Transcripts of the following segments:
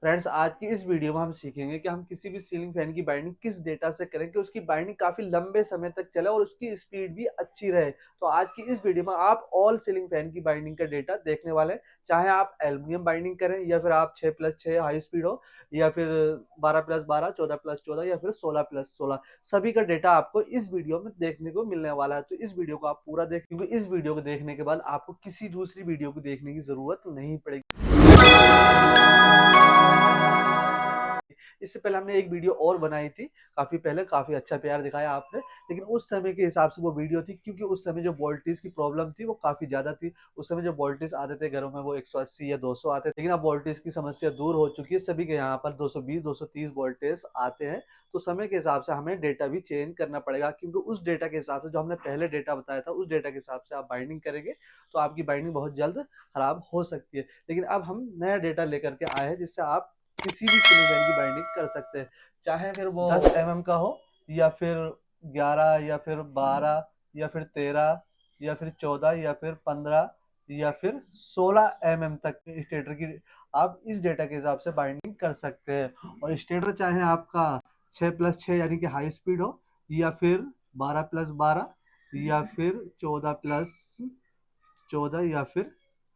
Friends, आज की इस वीडियो में हम सीखेंगे कि हम किसी भी सीलिंग फैन की बाइंडिंग किस डेटा से करें कि उसकी बाइंडिंग काफी लंबे समय तक चले और उसकी स्पीड भी अच्छी रहे। तो आज की इस वीडियो में आप ऑल सीलिंग फैन की बाइंडिंग का डेटा देखने वाले हैं। चाहे आप एल्युमिनियम बाइंडिंग करें या फिर आप 6+6 हाई स्पीड हो या फिर 12+12, 14+14 या फिर 16+16, सभी का डेटा आपको इस वीडियो में देखने को मिलने वाला है। तो इस वीडियो को आप पूरा देखें, क्योंकि इस वीडियो को देखने के बाद आपको किसी दूसरी वीडियो को देखने की जरूरत नहीं पड़ेगी। इससे पहले हमने एक वीडियो और बनाई थी काफी पहले, काफी अच्छा प्यार दिखाया आपने, लेकिन उस समय के हिसाब से वो वीडियो थी क्योंकि उस समय जो वोल्टेज की प्रॉब्लम थी वो काफी ज्यादा थी। उस समय जो वोल्टेज आते थे घरों में वो 180 या 200 आते थे, लेकिन अब वोल्टेज की समस्या दूर हो चुकी है, सभी के यहाँ पर 220 230 वोल्टेज आते हैं। तो समय के हिसाब से हमें डेटा भी चेंज करना पड़ेगा, क्योंकि उस डेटा के हिसाब से जो हमने पहले डेटा बताया था उस डेटा के हिसाब से आप बाइंडिंग करेंगे तो आपकी बाइंडिंग बहुत जल्द खराब हो सकती है। लेकिन अब हम नया डेटा लेकर के आए हैं जिससे आप किसी भी सीलिंग फैन की बाइंडिंग कर सकते हैं, चाहे फिर वो 10 mm का हो या फिर 11 या फिर 12 या फिर 13 या फिर 14 या फिर 15 या फिर 16 mm तक स्टेटर की आप इस डेटा के हिसाब से बाइंडिंग कर सकते हैं। और स्टेटर चाहे आपका 6+6 यानी कि हाई स्पीड हो या फिर 12+12 या फिर 14+14 या फिर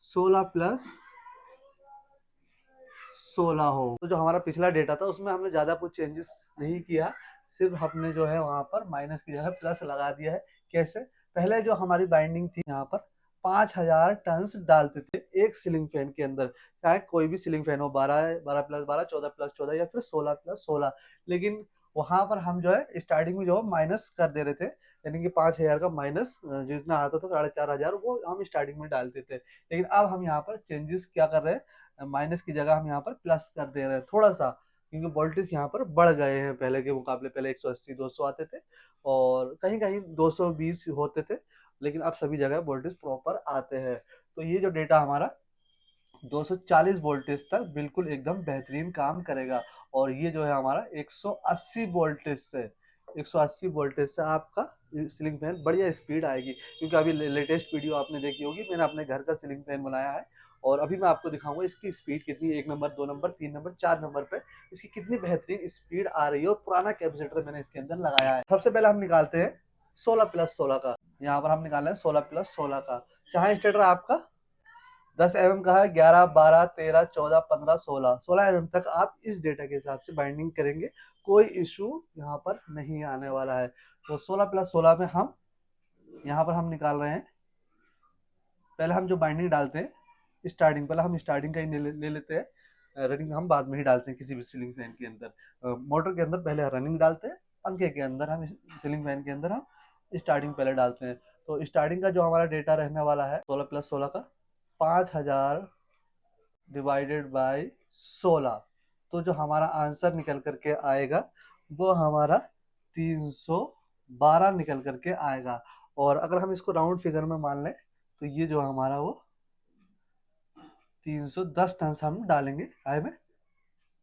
16+16 हो। तो जो हमारा पिछला डेटा था उसमें हमने ज्यादा कुछ चेंजेस नहीं किया, सिर्फ हमने जो है वहां पर माइनस की जगह प्लस लगा दिया है। कैसे? पहले जो हमारी बाइंडिंग थी यहाँ पर 5000 टन्स डालते थे एक सीलिंग फैन के अंदर, चाहे कोई भी सीलिंग फैन हो, 12+12, 14+14 या फिर 16+16। लेकिन वहां पर हम जो है स्टार्टिंग में जो है माइनस कर दे रहे थे, यानी कि 5000 का माइनस जितना आता था 4500 वो हम स्टार्टिंग में डालते थे। लेकिन अब हम यहाँ पर चेंजेस क्या कर रहे हैं, माइनस की जगह हम यहाँ पर प्लस कर दे रहे हैं थोड़ा सा, क्योंकि वोल्टेज यहाँ पर बढ़ गए हैं पहले के मुकाबले। पहले 180 200 आते थे और कहीं कहीं 220 होते थे, लेकिन अब सभी जगह वोल्टेज प्रॉपर आते हैं। तो ये जो डेटा हमारा 240 वोल्टेज तक बिल्कुल एकदम बेहतरीन काम करेगा। और ये जो है हमारा 180 वोल्टेज से 180 वोल्टेज से आपका सीलिंग फैन बढ़िया स्पीड आएगी। क्योंकि अभी लेटेस्ट वीडियो आपने देखी होगी, मैंने अपने घर का सीलिंग फैन बनाया है और अभी मैं आपको दिखाऊंगा इसकी स्पीड कितनी, 1 नंबर 2 नंबर 3 नंबर 4 नंबर पे इसकी कितनी बेहतरीन स्पीड आ रही है। और पुराना कैपेसिटर मैंने इसके अंदर लगाया है। सबसे पहले हम निकालते हैं 16+16 का। यहाँ पर हम निकाल रहे हैं 16+16 का। चाहे स्टेटर आपका 10 mm का है, 11 12 13 14 15 16 mm तक आप इस डेटा के हिसाब से बाइंडिंग करेंगे, कोई इशू यहाँ पर नहीं आने वाला है। तो 16+16 में हम यहाँ पर हम निकाल रहे हैं, पहले हम जो बाइंडिंग डालते हैं स्टार्टिंग, पहले हम स्टार्टिंग का ही ले लेते हैं, रनिंग हम बाद में ही डालते हैं किसी भी सीलिंग फैन के अंदर। मोटर के अंदर पहले रनिंग डालते हैं, पंखे के अंदर हम सीलिंग फैन के अंदर हम स्टार्टिंग पहले डालते हैं। तो स्टार्टिंग का जो हमारा डेटा रहने वाला है 16+16 का 5000 डिवाइडेड बाय 16, तो जो हमारा आंसर निकल करके आएगा वो हमारा 312 निकल करके आएगा। और अगर हम इसको राउंड फिगर में मान लें तो ये जो हमारा वो 310 टन हम डालेंगे काय में,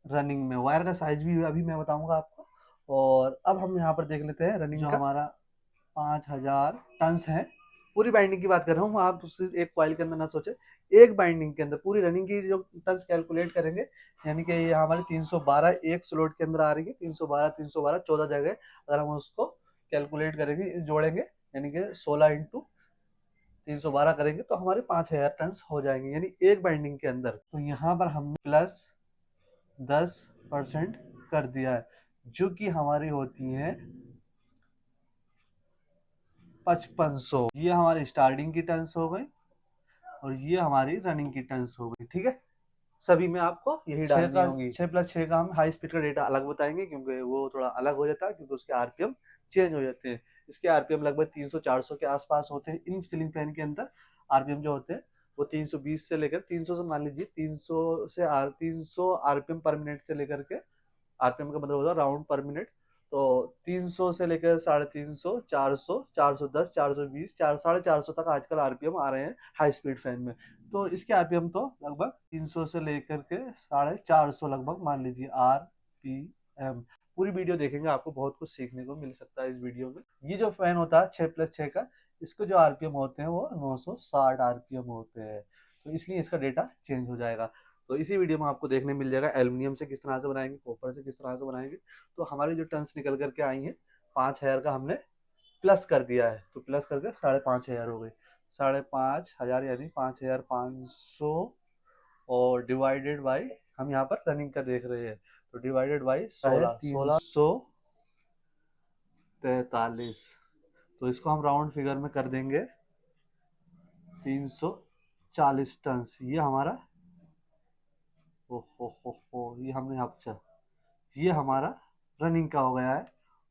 रनिंग में। वायर का साइज भी अभी मैं बताऊंगा आपको। और अब हम यहाँ पर देख लेते हैं रनिंग जो का हमारा 5000 टन है। पूरी बाइंडिंग की बात कर रहा हूँ, आप सिर्फ एक कॉइल के अंदर ना सोचे, एक बाइंडिंग के अंदर पूरी रनिंग की जो टन्स कैलकुलेट करेंगे, यानी कि ये हमारे 312 एक स्लॉट के अंदर आ रही है। 312 312 14 जगह अगर हम उसको कैलकुलेट करेंगे, जोड़ेंगे, यानी कि 16 इंटू 312 करेंगे तो हमारे 5000 टन हो जाएंगे, यानी एक बाइंडिंग के अंदर। तो यहाँ पर हमने प्लस 10% कर दिया है, जो कि हमारी होती है 5500। ये हमारी स्टार्टिंग की टन्स हो गई और ये हमारी रनिंग की टन्स हो गई। ठीक है, सभी में आपको यही डालनी होगी। 6+6 का हम हाई स्पीड का डेटा अलग बताएंगे, क्योंकि वो थोड़ा अलग हो जाता है, क्योंकि उसके आरपीएम चेंज हो जाते हैं। इसके आरपीएम लगभग 300-400 के आसपास होते हैं। इन सीलिंग फैन के अंदर आरपीएम जो होते हैं वो 320 से लेकर 300 से, मान लीजिए 300 आरपीएम पर मिनट से लेकर के, आरपीएम का मतलब होता है राउंड पर मिनट, तो 300 से लेकर 350, 400, 410, 420, 450 तक आजकल आरपीएम आ रहे हैं हाई स्पीड फैन में। तो इसके आरपीएम तो लगभग 300 से लेकर के 450 लगभग मान लीजिए आरपीएम। पूरी वीडियो देखेंगे आपको बहुत कुछ सीखने को मिल सकता है इस वीडियो में। ये जो फैन होता है 6+6 का, इसको जो आरपीएम होते हैं वो 960 आरपीएम होते हैं, तो इसलिए इसका डेटा चेंज हो जाएगा। तो इसी वीडियो में आपको देखने मिल जाएगा एल्युमिनियम से किस तरह से बनाएंगे, कॉपर से किस तरह से बनाएंगे। तो हमारी जो टन्स निकल करके आई हैं 5,000 का हमने प्लस कर दिया है, तो प्लस करके 5,500 हो गई। 5,500 यानी 5,500 और डिवाइडेड बाई हम यहाँ पर रनिंग का देख रहे हैं, तो डिवाइडेड बाई 16,343। तो इसको हम राउंड फिगर में कर देंगे 340 टन। ये हमारा ये हमने यहाँ पर, ये हमारा रनिंग का हो गया है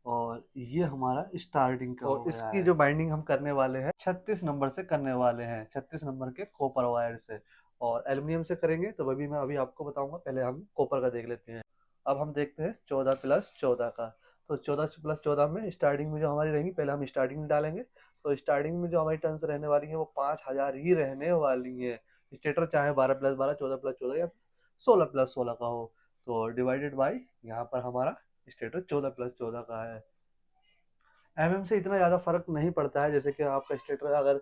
और ये हमारा स्टार्टिंग का हो गया है। इसकी जो बाइंडिंग हम करने वाले हैं 36 नंबर से करने वाले हैं, 36 नंबर के कॉपर वायर से, और एल्युमिनियम से करेंगे तो वही मैं अभी आपको बताऊंगा। पहले हम कॉपर का देख लेते हैं। अब हम देखते हैं 14 प्लस 14 का। तो 14 प्लस 14 में स्टार्टिंग में जो हमारी रहेंगी, पहले हम स्टार्टिंग में डालेंगे। तो स्टार्टिंग में जो हमारी टन्स रहने वाली है वो 5,000 ही रहने वाली है। स्टेटर चाहे 12 प्लस 12, 14 प्लस 14 या 16 प्लस 16 का हो, तो डिवाइडेड बाई यहाँ पर हमारा स्टेटर 14 प्लस 14 का है। एमएम से इतना ज़्यादा फर्क नहीं पड़ता है, जैसे कि आपका स्टेटर अगर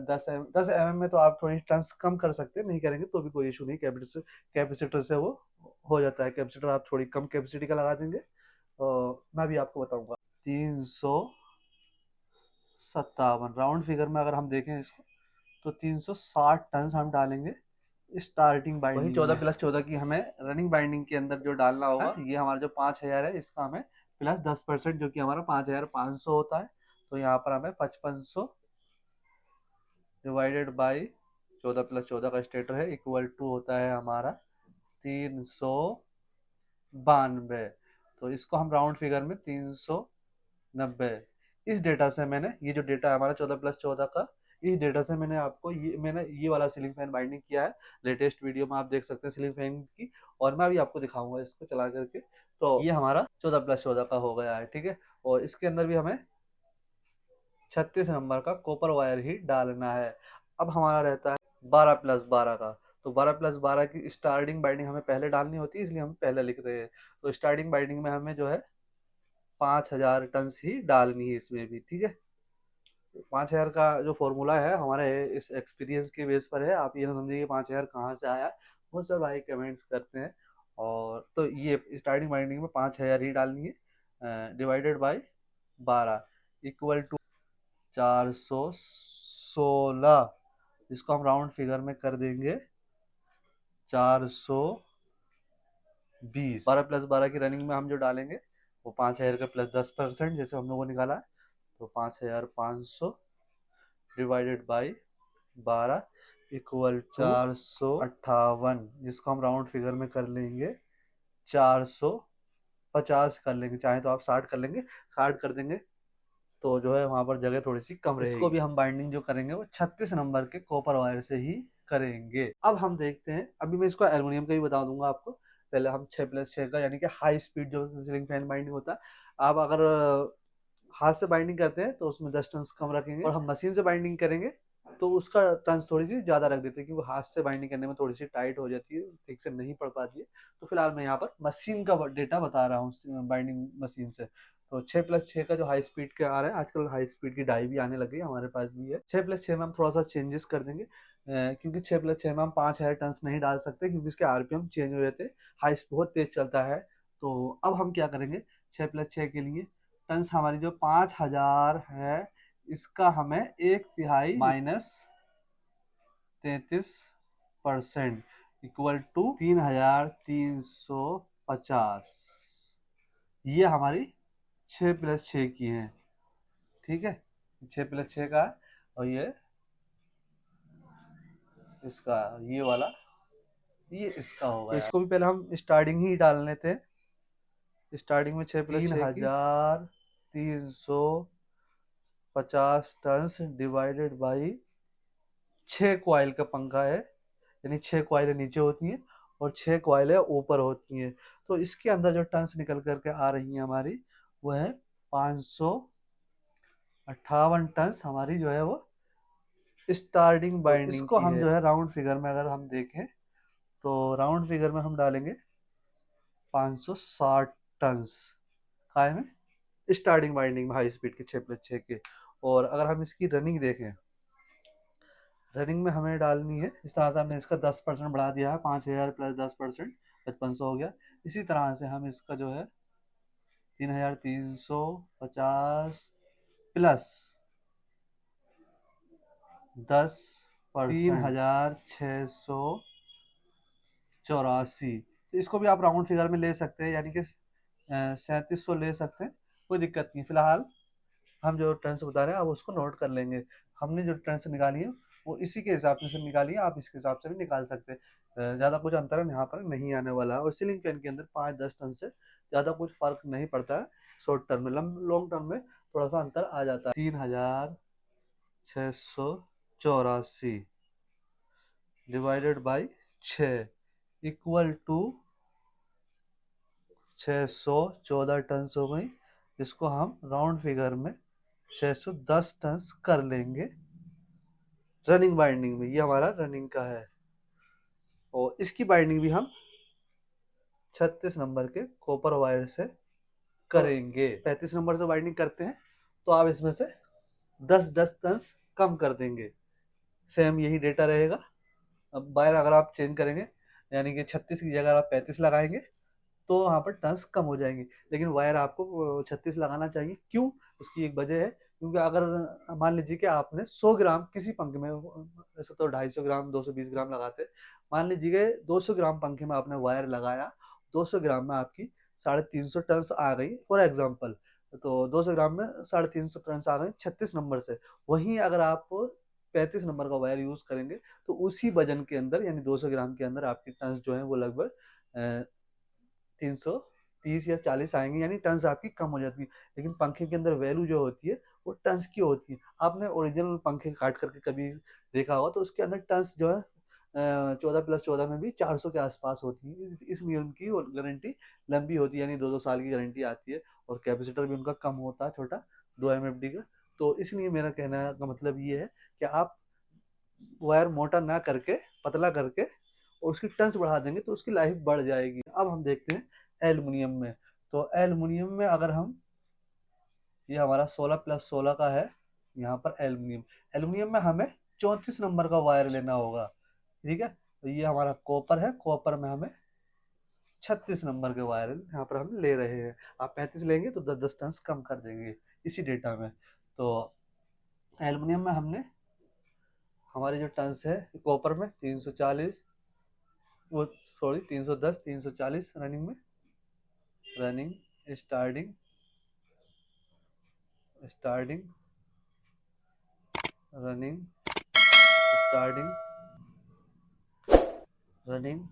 10 एमएम में तो आप थोड़ी टन्स कम कर सकते हैं, नहीं करेंगे तो भी कोई इशू नहीं। कैपेसिटर से वो हो जाता है। कैपेसिटर आप थोड़ी कम कैपेसिटी का लगा देंगे, मैं भी आपको बताऊंगा। 357 राउंड फिगर में अगर हम देखें इसको, तो 360 टन हम डालेंगे स्टार्टिंग बाइंडिंग। वही 14 प्लस 14 की हमें रनिंग बाइंडिंग के अंदर जो डालना होगा, ये हमारा जो 5,000 है इसका हमें प्लस 10%, जो कि हमारा 5,500 होता है। तो यहाँ पर हमें 5500 डिवाइडेड बाई 14 प्लस 14 का स्टेटर है इक्वल टू होता है हमारा 392। तो इसको हम राउंड फिगर में 390, इस डेटा से मैंने, ये जो डेटा है हमारा 14 प्लस 14 का, इस डेटा से मैंने आपको मैंने ये वाला सीलिंग फैन बाइंडिंग किया है। लेटेस्ट वीडियो में आप देख सकते हैं सीलिंग फैन की, और मैं भी आपको दिखाऊंगा इसको चला करके। तो ये हमारा 14 प्लस 14 का हो गया है, ठीक है। और इसके अंदर भी हमें 36 नंबर का कॉपर वायर ही डालना है। अब हमारा रहता है 12 प्लस 12 का। तो 12 प्लस 12 की स्टार्टिंग बाइंडिंग हमें पहले डालनी होती है, इसलिए हम पहले लिख रहे हैं। तो स्टार्टिंग बाइंडिंग में हमें जो है 5,000 टन ही डालनी है इसमें भी, ठीक है। 5,000 का जो फॉर्मूला है हमारे इस एक्सपीरियंस के बेस पर है, आप ये ना समझिए 5,000 कहाँ से आया। बहुत सारे भाई कमेंट्स करते हैं। और तो ये स्टार्टिंग बाइंडिंग में 5,000 ही डालनी है, डिवाइडेड बाई 12 इक्वल टू 416। इसको हम राउंड फिगर में कर देंगे 420। 12 प्लस 12 की रनिंग में हम जो डालेंगे वो 5,000 का प्लस 10%, जैसे हम लोगों ने निकाला है। तो 5,500 डिवाइडेड बाई 12 इक्वल 458, जिसको हम राउंड फिगर में कर लेंगे 450 कर लेंगे। चाहे तो आप 60 कर लेंगे, 60 कर देंगे तो जो है वहां पर जगह थोड़ी सी कम रहेगी। इसको भी हम बाइंडिंग जो करेंगे वो 36 नंबर के कॉपर वायर से ही करेंगे। अब हम देखते हैं, अभी मैं इसको एल्युमिनियम का भी बता दूंगा आपको। पहले हम 6 प्लस 6 का यानी कि हाई स्पीड जो सीलिंग फैन बाइंडिंग होता है, आप अगर हाथ से बाइंडिंग करते हैं तो उसमें 10 टन कम रखेंगे, और हम मशीन से बाइंडिंग करेंगे तो उसका टन्स थोड़ी सी ज्यादा रख देते हैं, क्योंकि हाथ से बाइंडिंग करने में थोड़ी सी टाइट हो जाती है, ठीक से नहीं पड़ पाती है। तो फिलहाल मैं यहाँ पर मशीन का डेटा बता रहा हूँ बाइंडिंग मशीन से। तो 6 प्लस 6 का जो हाई स्पीड का आ रहा है, आजकल हाई स्पीड की डाई भी आने लगी है, हमारे पास भी है। 6 प्लस 6 में हम थोड़ा सा चेंजेस कर देंगे, क्योंकि 6 प्लस 6 में हम 5,000 टन नहीं डाल सकते, क्योंकि इसके आरपीएम चेंज हो जाते हैं, हाई बहुत तेज चलता है। तो अब हम क्या करेंगे, 6 प्लस 6 के लिए टन्स हमारी जो 5,000 है, इसका हमें 1/3 माइनस 33% इक्वल टू 3,350। ये हमारी 6 प्लस 6 की है, ठीक है। 6 प्लस 6 का है, और ये इसका, ये वाला ये इसका होगा। इसको भी पहले हम स्टार्टिंग ही डाल लेते हैं। स्टार्टिंग में 6 plus 3,350 ton divided by 6 coil का पंखा है, यानी 6 क्वाइलें नीचे होती हैं और 6 क्वाइलें ऊपर होती हैं। तो इसके अंदर जो टन्स निकल करके आ रही हैं हमारी, वो है 558 टन्स हमारी जो है वो स्टार्टिंग बाइंडिंग। तो इसको हम जो है राउंड फिगर में अगर हम देखें, तो राउंड फिगर में हम डालेंगे 560 टन्स काय में स्टार्टिंग बाइंडिंग में हाई स्पीड के 6 प्लस 6 के। और अगर हम इसकी रनिंग देखें, रनिंग में हमें डालनी है। इस तरह से हमने इसका 10% बढ़ा दिया है, 5000 प्लस 10% 5500 हो गया। इसी तरह से हम इसका जो है 3350 प्लस 10% 3684। तो इसको भी आप राउंड फिगर में ले सकते हैं, यानी कि 3700 ले सकते हैं, कोई दिक्कत नहीं। फिलहाल हम जो टर्न्स बता रहे हैं आप उसको नोट कर लेंगे। हमने जो टर्न्स निकाली है वो इसी के हिसाब से निकाली है, आप इसके हिसाब से भी निकाल सकते हैं। ज़्यादा कुछ अंतर यहाँ पर नहीं आने वाला है, और सीलिंग फैन के अंदर 5-10 टन से ज़्यादा कुछ फर्क नहीं पड़ता है। शॉर्ट टर्म में, लॉन्ग टर्म में थोड़ा सा अंतर आ जाता है। 3684 divided by 6 equal to 614 ton हो गई। इसको हम राउंड फिगर में 610 टन कर लेंगे रनिंग बाइंडिंग में। ये हमारा रनिंग का है, और इसकी बाइंडिंग भी हम 36 नंबर के कॉपर वायर से करेंगे। 35 नंबर से बाइंडिंग करते हैं तो आप इसमें से 10-10 टन कम कर देंगे, सेम यही डेटा रहेगा। अब वायर अगर आप चेंज करेंगे, यानी कि 36 की जगह आप 35 लगाएंगे तो वहाँ पर टन्स कम हो जाएंगे, लेकिन वायर आपको 36 लगाना चाहिए। क्यों? उसकी एक वजह है, क्योंकि अगर मान लीजिए कि आपने 100 ग्राम किसी पंखे में, वैसे तो 250 ग्राम 220 ग्राम लगाते, मान लीजिए कि 200 ग्राम पंखे में आपने वायर लगाया, 200 ग्राम में आपकी 350 टन्स आ गई फॉर एग्जाम्पल। तो 200 ग्राम में 350 टन्स आ गई 36 नंबर से। वहीं अगर आप 35 नंबर का वायर यूज करेंगे तो उसी वजन के अंदर, यानी 200 ग्राम के अंदर आपकी टन्स जो है वो लगभग 330 या 40 आएंगे, यानी टन्स आपकी कम हो जाती है। लेकिन पंखे के अंदर वैल्यू जो होती है वो टन्स की होती है। आपने ओरिजिनल पंखे काट करके कभी देखा होगा तो उसके अंदर टन्स जो है 14+14 में भी 400 के आसपास होती है, इसलिए उनकी गारंटी लंबी होती है, यानी 2-2 साल की गारंटी आती है, और कैपेसिटर भी उनका कम होता है, छोटा 2 MFD का। तो इसलिए मेरा कहना का मतलब ये है कि आप वायर मोटा ना करके पतला करके और उसकी टन्स बढ़ा देंगे तो उसकी लाइफ बढ़ जाएगी। अब हम देखते हैं एल्युमिनियम में। तो एल्युमिनियम में अगर हम, ये हमारा 16+16 का है यहाँ पर एल्युमिनियम। एल्युमिनियम में हमें 34 नंबर का वायर लेना होगा, ठीक है। तो ये हमारा कॉपर है, कॉपर में हमें 36 नंबर के वायर यहाँ पर हम ले रहे हैं। आप 35 लेंगे तो 10-10 टन कम कर देंगे इसी डेटा में। तो एल्युमिनियम में हमने हमारे जो टन्स है कॉपर में 340, वो सॉरी 310 340 रनिंग में, running starting starting running starting running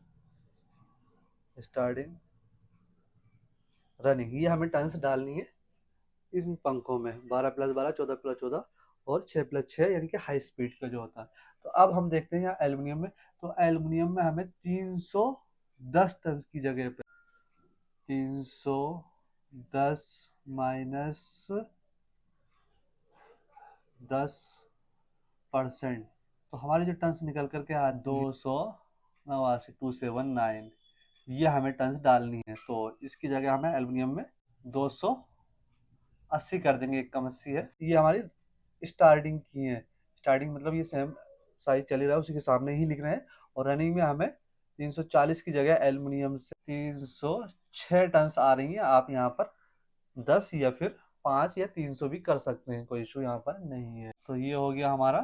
starting running, ये हमें टन्स डालनी है इस पंखों में। 12+12 14+14 और 6+6, यानी कि हाई स्पीड का जो होता है। तो अब हम देखते हैं यहाँ एल्युमिनियम में। तो एल्युमिनियम में हमें 310 टन की जगह पे 310 माइनस 10%, तो हमारे जो टन्स निकल करके आ 289 279, ये हमें टन्स डालनी है। तो इसकी जगह हमें एल्युमिनियम में 280 कर देंगे, एक कम 80 है। ये हमारी स्टार्टिंग की है, स्टार्टिंग मतलब ये सेम साइज चल ही रहा है, उसी के सामने ही लिख रहे हैं। और रनिंग में हमें 340 की जगह एल्युमिनियम से 306 टन्स आ रही है। आप यहाँ पर 10 या फिर 5 या 300 भी कर सकते हैं, कोई इशू यहाँ पर नहीं है। तो ये हो गया हमारा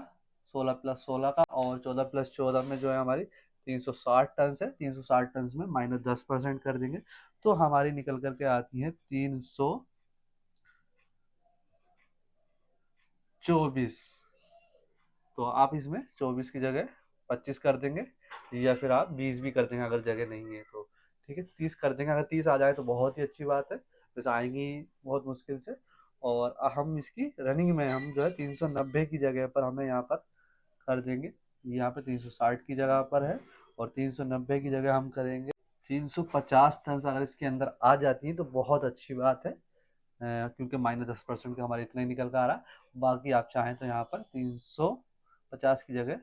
16+16 का, और 14+14 में जो है हमारी 360 टन है। 360 टन में माइनस 10% कर देंगे तो हमारी निकल करके आती है 324। तो आप इसमें 24 की जगह 25 कर देंगे, या फिर आप 20 भी कर देंगे अगर जगह नहीं है तो, ठीक है। 30 कर देंगे, अगर 30 आ जाए तो बहुत ही अच्छी बात है, वैसे आएंगी बहुत मुश्किल से। और हम इसकी रनिंग में हम जो है 390 की जगह पर हमें यहाँ पर कर देंगे, यहाँ पे 360 की जगह पर है, और 390 की जगह हम करेंगे 350 टन। अगर इसके अंदर आ जाती है तो बहुत अच्छी बात है, क्योंकि माइनस 10% का हमारा इतना ही निकल कर आ रहा। बाकी आप चाहें तो यहाँ पर 350 की जगह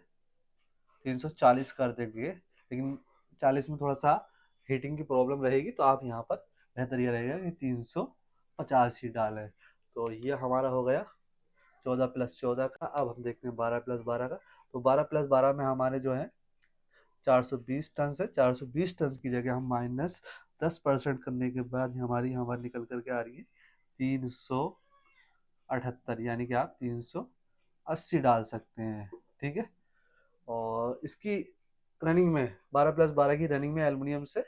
340 कर देंगे, लेकिन 40 में थोड़ा सा हीटिंग की प्रॉब्लम रहेगी, तो आप यहाँ पर बेहतर ये रहेगा कि 350 ही डालें। तो ये हमारा हो गया 14+14 का। अब हम देखते हैं 12+12 का। तो 12+12 में हमारे जो है 420 टन है। 420 टन की जगह हम -10% करने के बाद हमारी निकल करके आ रही है 378, यानी कि आप 380 डाल सकते हैं। ठीक है। और इसकी रनिंग में 12+12 की रनिंग में एल्युमिनियम से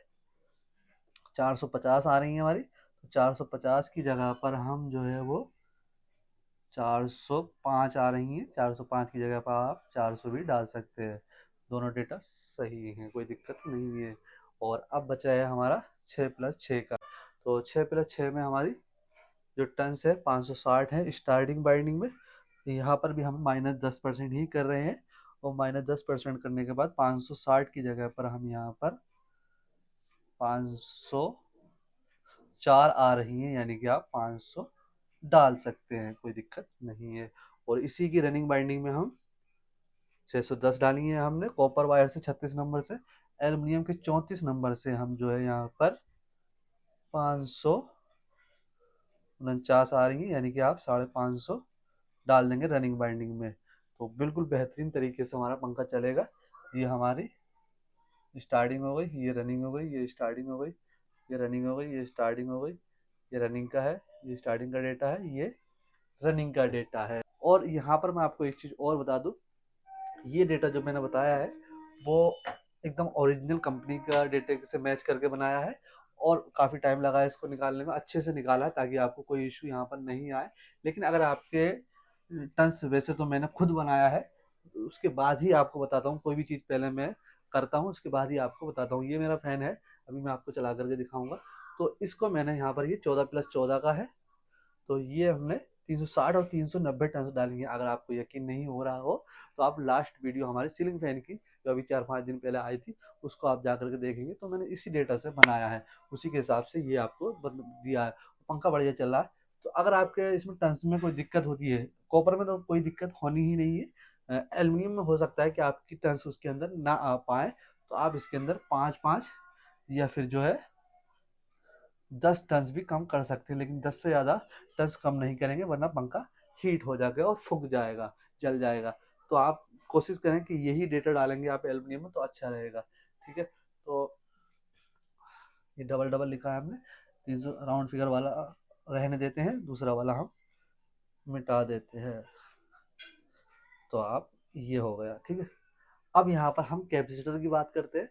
450 आ रही है हमारी। तो 450 की जगह पर हम जो है वो 405 आ रही हैं। 405 की जगह पर आप 400 भी डाल सकते हैं। दोनों डेटा सही हैं, कोई दिक्कत नहीं है। और अब बचा है हमारा 6+6 का। तो 6+6 में हमारी जो टन्स है 560 है स्टार्टिंग बाइंडिंग में। यहाँ पर भी हम -10% ही कर रहे हैं। और -10% करने के बाद 560 की जगह पर हम यहाँ पर 504 आ रही हैं, यानी कि आप 500 डाल सकते हैं, कोई दिक्कत नहीं है। और इसी की रनिंग बाइंडिंग में हम 610 डाली है हमने कॉपर वायर से 36 नंबर से। एल्युमिनियम के 34 नंबर से हम जो है यहाँ पर 549 आ रही है, यानी कि आप 550 डाल देंगे रनिंग बाइंडिंग में। तो बिल्कुल बेहतरीन तरीके से हमारा पंखा चलेगा। ये हमारी स्टार्टिंग हो गई, ये रनिंग हो गई, ये स्टार्टिंग हो गई, ये रनिंग हो गई, ये स्टार्टिंग हो गई, ये रनिंग का है, ये स्टार्टिंग का डेटा है, ये रनिंग का डेटा है। और यहाँ पर मैं आपको एक चीज़ और बता दूँ, ये डेटा जो मैंने बताया है वो एकदम ओरिजिनल कंपनी का डेटा से मैच करके बनाया है। और काफ़ी टाइम लगा है इसको निकालने में, अच्छे से निकाला है ताकि आपको कोई इशू यहाँ पर नहीं आए। लेकिन अगर आपके टन्स, वैसे तो मैंने खुद बनाया है, उसके बाद ही आपको बताता हूँ। कोई भी चीज़ पहले मैं करता हूँ, उसके बाद ही आपको बताता हूँ। ये मेरा फैन है, अभी मैं आपको चला करके दिखाऊंगा। तो इसको मैंने यहाँ पर, ये 14+14 का है। तो ये हमने 360 और 390 टन डाली है। अगर आपको यकीन नहीं हो रहा हो तो आप लास्ट वीडियो हमारे सीलिंग फैन की जो अभी 4-5 दिन पहले आई थी उसको आप जा करके देखेंगे। तो मैंने इसी डेटा से बनाया है, उसी के हिसाब से ये आपको दिया है। पंखा बढ़िया चल रहा है। तो अगर आपके इसमें टन्स में कोई दिक्कत होती है, कॉपर में तो कोई दिक्कत होनी ही नहीं है। एल्युमिनियम में हो सकता है कि आपकी टन्स उसके अंदर ना आ पाए, तो आप इसके अंदर 5-5 या फिर जो है 10 टन्स भी कम कर सकते हैं। लेकिन 10 से ज़्यादा टन्स कम नहीं करेंगे, वरना पंखा हीट हो जाएगा और फूक जाएगा, जल जाएगा। तो आप कोशिश करें कि यही डेटा डालेंगे आप एल्युमिनियम में तो अच्छा रहेगा। ठीक है। तो ये डबल डबल लिखा है हमने, 300 राउंड फिगर वाला रहने देते हैं, दूसरा वाला हम मिटा देते हैं। तो आप, ये हो गया। ठीक है। अब यहाँ पर हम कैपेसिटर की बात करते हैं।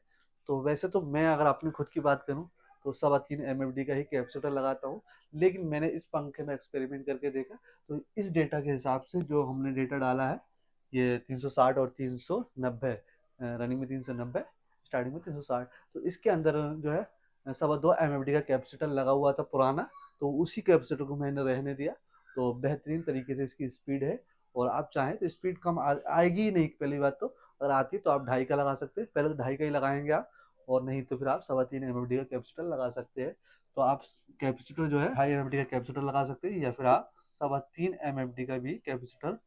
तो वैसे तो मैं अगर अपनी खुद की बात करूँ तो 3.25 MFD का ही कैपेसिटर लगाता हूँ। लेकिन मैंने इस पंखे में एक्सपेरिमेंट करके देखा, तो इस डेटा के हिसाब से जो हमने डेटा डाला है, ये 360 और 390, रनिंग में 390, स्टार्टिंग में 360। तो इसके अंदर जो है 2.25 MFD का कैपेसिटर लगा हुआ था पुराना, तो उसी कैपेसिटर को मैंने रहने दिया। तो बेहतरीन तरीके से इसकी स्पीड है। और आप चाहें तो स्पीड कम आएगी ही नहीं, पहली बात तो। अगर आती तो आप 2.5 का लगा सकते हैं, पहले तो 2.5 का ही लगाएंगे आप। और नहीं तो फिर आप 3.25 MFD का कैपेसिटर लगा सकते हैं। तो आप कैपेसिटर जो है 2.5 MFD का कैपेसिटर लगा सकते हैं, या फिर आप 3.25 MFD का भी कैपेसिटर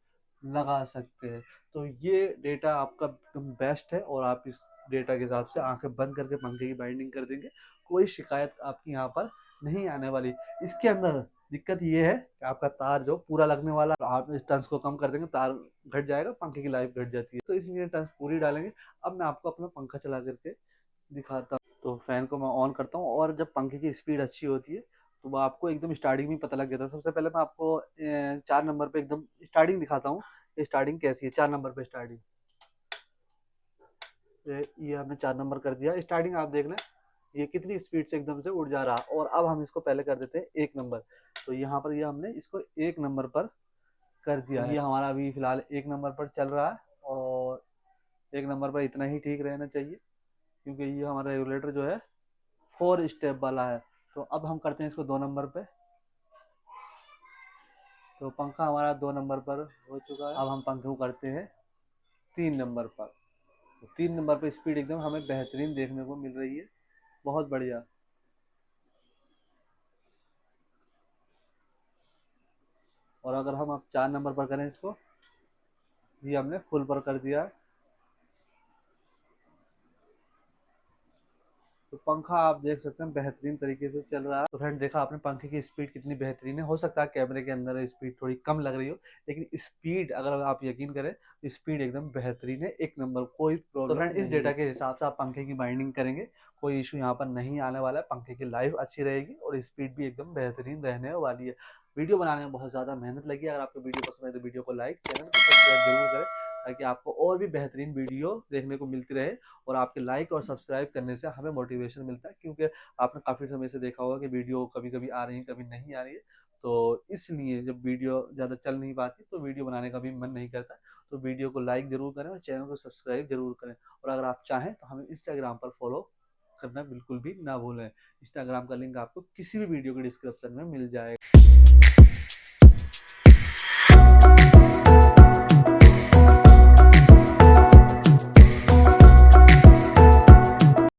लगा सकते हैं। तो ये डेटा आपका एकदम बेस्ट है, और आप इस डेटा के हिसाब से आंखें बंद करके पंखे की बाइंडिंग कर देंगे, कोई शिकायत आपकी यहाँ पर नहीं आने वाली। इसके अंदर दिक्कत ये है कि आपका तार जो पूरा लगने वाला, आप इस टंस को कम कर देंगे, तार घट जाएगा, पंखे की लाइफ घट जाती है। तो इसलिए टंस पूरी डालेंगे। अब मैं आपको अपना पंखा चला करके दिखाता हूँ। तो फैन को मैं ऑन करता हूँ, और जब पंखे की स्पीड अच्छी होती है तो वो आपको एकदम स्टार्टिंग में पता लग गया था। सबसे पहले मैं आपको 4 नंबर पे एकदम स्टार्टिंग दिखाता हूँ। स्टार्टिंग कैसी है 4 नंबर पे स्टार्टिंग। ये हमने 4 नंबर कर दिया स्टार्टिंग, आप देख लें ये कितनी स्पीड से एकदम से उड़ जा रहा। और अब हम इसको पहले कर देते हैं 1 नंबर। तो यहाँ पर ये हमने इसको 1 नंबर पर कर दिया है। ये हमारा अभी फिलहाल 1 नंबर पर चल रहा है, और 1 नंबर पर इतना ही ठीक रहना चाहिए, क्योंकि ये हमारा रेगुलेटर जो है 4 स्टेप वाला है। तो अब हम करते हैं इसको 2 नंबर पे। तो पंखा हमारा 2 नंबर पर हो चुका है। अब हम पंखे को करते हैं 3 नंबर पर। तो 3 नंबर पर स्पीड एकदम हमें बेहतरीन देखने को मिल रही है, बहुत बढ़िया। और अगर हम अब 4 नंबर पर करें इसको, ये हमने फुल पर कर दिया है। तो पंखा आप देख सकते हैं बेहतरीन तरीके से चल रहा है। तो फ्रेंड देखा आपने पंखे की स्पीड कितनी बेहतरीन है। हो सकता है कैमरे के अंदर स्पीड थोड़ी कम लग रही हो, लेकिन स्पीड अगर आप यकीन करें तो स्पीड एकदम बेहतरीन है, एक नंबर, कोई प्रॉब्लम। तो फ्रेंड इस डेटा के हिसाब से आप पंखे की बाइंडिंग करेंगे, कोई इशू यहाँ पर नहीं आने वाला है। पंखे की लाइफ अच्छी रहेगी और स्पीड भी एकदम बेहतरीन रहने वाली है। वीडियो बनाने में बहुत ज़्यादा मेहनत लगी। अगर आपको वीडियो पसंद है तो वीडियो को लाइक, चैनल को सब्सक्राइब जरूर करें, ताकि आपको और भी बेहतरीन वीडियो देखने को मिलती रहे। और आपके लाइक और सब्सक्राइब करने से हमें मोटिवेशन मिलता है, क्योंकि आपने काफ़ी समय से देखा होगा कि वीडियो कभी कभी आ रही है, कभी नहीं आ रही है। तो इसलिए जब वीडियो ज़्यादा चल नहीं पाती तो वीडियो बनाने का भी मन नहीं करता। तो वीडियो को लाइक ज़रूर करें और चैनल को सब्सक्राइब जरूर करें। और अगर आप चाहें तो हमें इंस्टाग्राम पर फॉलो करना बिल्कुल भी ना भूलें। इंस्टाग्राम का लिंक आपको किसी भी वीडियो के डिस्क्रिप्शन में मिल जाएगा।